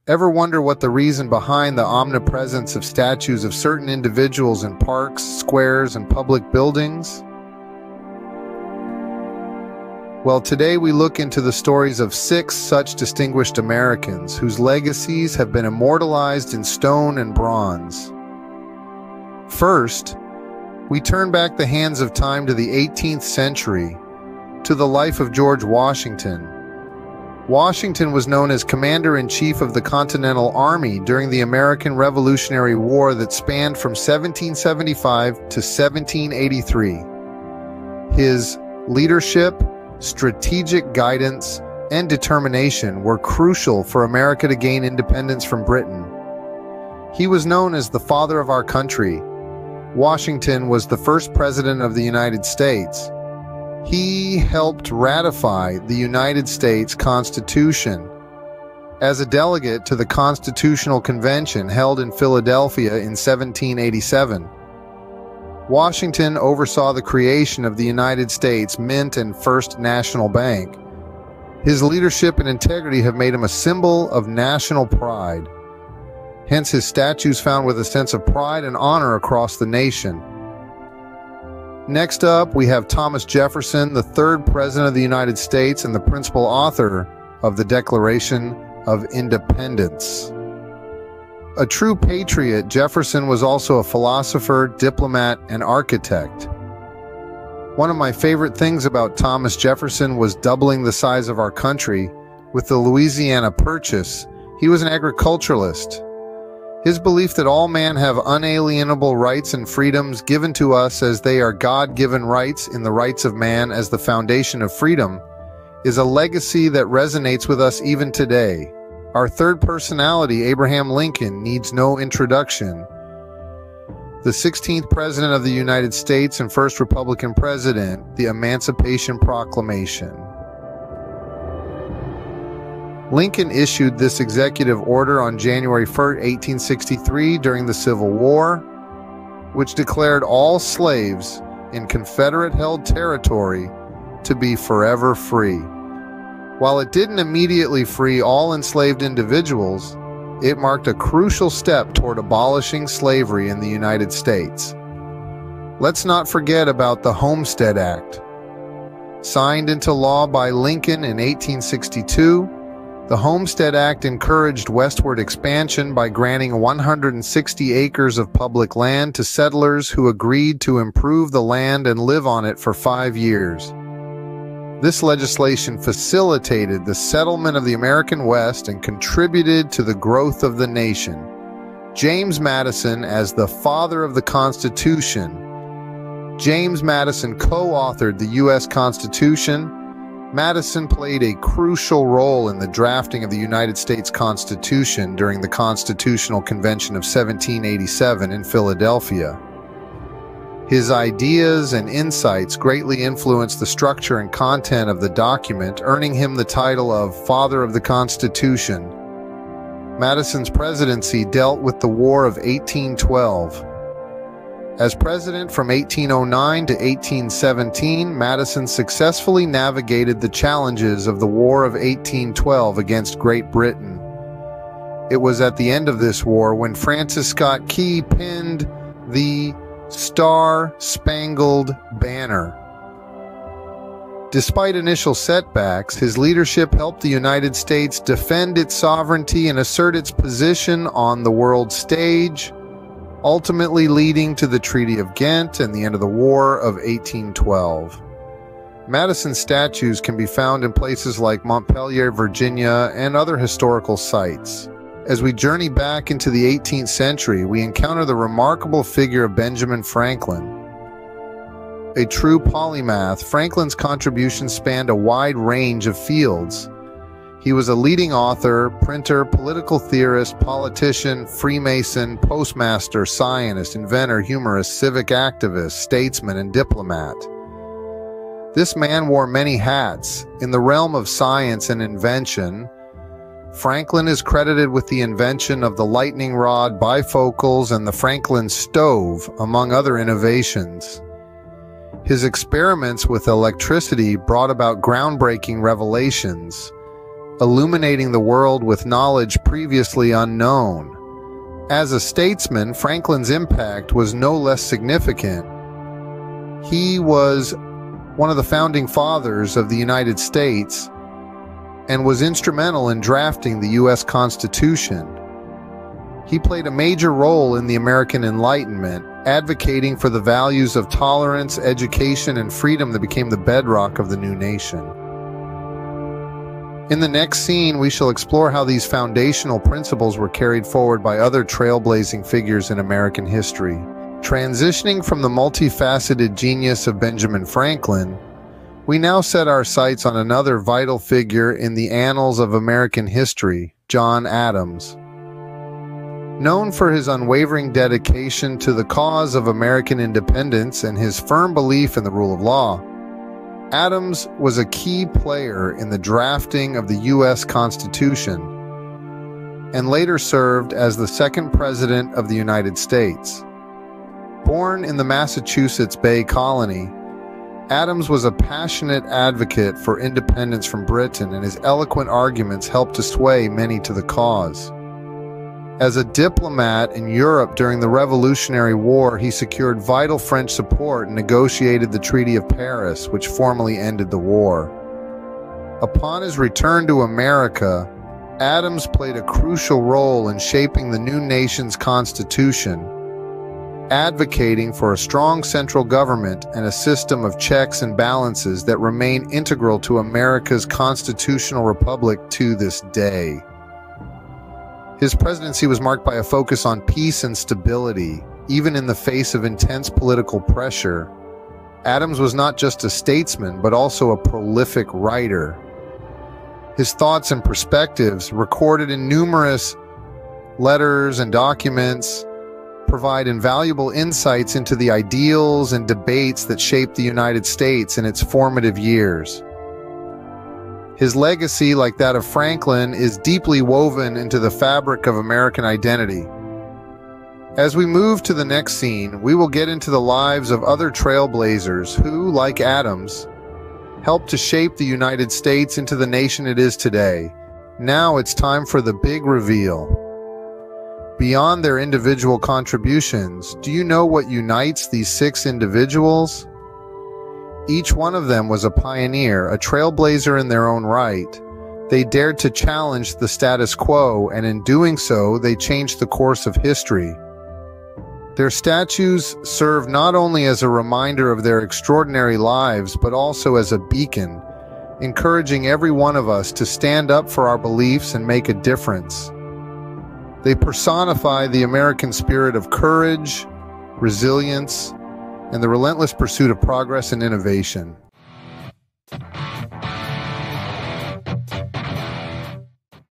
Ever wonder what the reason behind the omnipresence of statues of certain individuals in parks, squares, and public buildings? Well, today we look into the stories of 6 such distinguished Americans whose legacies have been immortalized in stone and bronze. First, we turn back the hands of time to the 18th century, to the life of George Washington. Washington was known as Commander-in-Chief of the Continental Army during the American Revolutionary War that spanned from 1775 to 1783. His leadership, strategic guidance, and determination were crucial for America to gain independence from Britain. He was known as the father of our country. Washington was the first president of the United States. He helped ratify the United States Constitution. As a delegate to the Constitutional Convention held in Philadelphia in 1787, Washington oversaw the creation of the United States Mint and First National Bank. His leadership and integrity have made him a symbol of national pride. Hence, his statues found with a sense of pride and honor across the nation. Next up, we have Thomas Jefferson, the 3rd President of the United States and the principal author of the Declaration of Independence. A true patriot, Jefferson was also a philosopher, diplomat, and architect. One of my favorite things about Thomas Jefferson was doubling the size of our country. With the Louisiana Purchase, he was an agriculturalist. His belief that all men have unalienable rights and freedoms given to us as they are God-given rights in the rights of man as the foundation of freedom is a legacy that resonates with us even today. Our third personality, Abraham Lincoln, needs no introduction. The 16th President of the United States and first Republican President, the Emancipation Proclamation. Lincoln issued this executive order on January 1, 1863 during the Civil War, which declared all slaves in Confederate-held territory to be forever free. While it didn't immediately free all enslaved individuals, it marked a crucial step toward abolishing slavery in the United States. Let's not forget about the Homestead Act. Signed into law by Lincoln in 1862, the Homestead Act encouraged westward expansion by granting 160 acres of public land to settlers who agreed to improve the land and live on it for 5 years. This legislation facilitated the settlement of the American West and contributed to the growth of the nation. James Madison, as the father of the Constitution, James Madison co-authored the U.S. Constitution. Madison played a crucial role in the drafting of the United States Constitution during the Constitutional Convention of 1787 in Philadelphia. His ideas and insights greatly influenced the structure and content of the document, earning him the title of Father of the Constitution. Madison's presidency dealt with the War of 1812. As president from 1809 to 1817, Madison successfully navigated the challenges of the War of 1812 against Great Britain. It was at the end of this war when Francis Scott Key penned the Star-Spangled Banner. Despite initial setbacks, his leadership helped the United States defend its sovereignty and assert its position on the world stage, ultimately leading to the Treaty of Ghent and the end of the War of 1812. Madison statues can be found in places like Montpelier, Virginia, and other historical sites. As we journey back into the 18th century, we encounter the remarkable figure of Benjamin Franklin. A true polymath, Franklin's contributions spanned a wide range of fields. He was a leading author, printer, political theorist, politician, Freemason, postmaster, scientist, inventor, humorist, civic activist, statesman, and diplomat. This man wore many hats. In the realm of science and invention, Franklin is credited with the invention of the lightning rod, bifocals, and the Franklin stove, among other innovations. His experiments with electricity brought about groundbreaking revelations. illuminating the world with knowledge previously unknown. As a statesman, Franklin's impact was no less significant. He was one of the founding fathers of the United States and was instrumental in drafting the U.S. Constitution. He played a major role in the American Enlightenment, advocating for the values of tolerance, education, and freedom that became the bedrock of the new nation. In the next scene, we shall explore how these foundational principles were carried forward by other trailblazing figures in American history. Transitioning from the multifaceted genius of Benjamin Franklin, we now set our sights on another vital figure in the annals of American history, John Adams. Known for his unwavering dedication to the cause of American independence and his firm belief in the rule of law, Adams was a key player in the drafting of the U.S. Constitution and later served as the second president of the United States. Born in the Massachusetts Bay Colony, Adams was a passionate advocate for independence from Britain, and his eloquent arguments helped to sway many to the cause. As a diplomat in Europe during the Revolutionary War, he secured vital French support and negotiated the Treaty of Paris, which formally ended the war. Upon his return to America, Adams played a crucial role in shaping the new nation's constitution, advocating for a strong central government and a system of checks and balances that remain integral to America's constitutional republic to this day. His presidency was marked by a focus on peace and stability, even in the face of intense political pressure. Adams was not just a statesman, but also a prolific writer. His thoughts and perspectives, recorded in numerous letters and documents, provide invaluable insights into the ideals and debates that shaped the United States in its formative years. His legacy, like that of Franklin, is deeply woven into the fabric of American identity. As we move to the next scene, we will get into the lives of other trailblazers who, like Adams, helped to shape the United States into the nation it is today. Now it's time for the big reveal. Beyond their individual contributions, do you know what unites these 6 individuals? Each one of them was a pioneer, a trailblazer in their own right. They dared to challenge the status quo, and in doing so, they changed the course of history. Their statues serve not only as a reminder of their extraordinary lives, but also as a beacon, encouraging every one of us to stand up for our beliefs and make a difference. They personify the American spirit of courage, resilience, and the relentless pursuit of progress and innovation.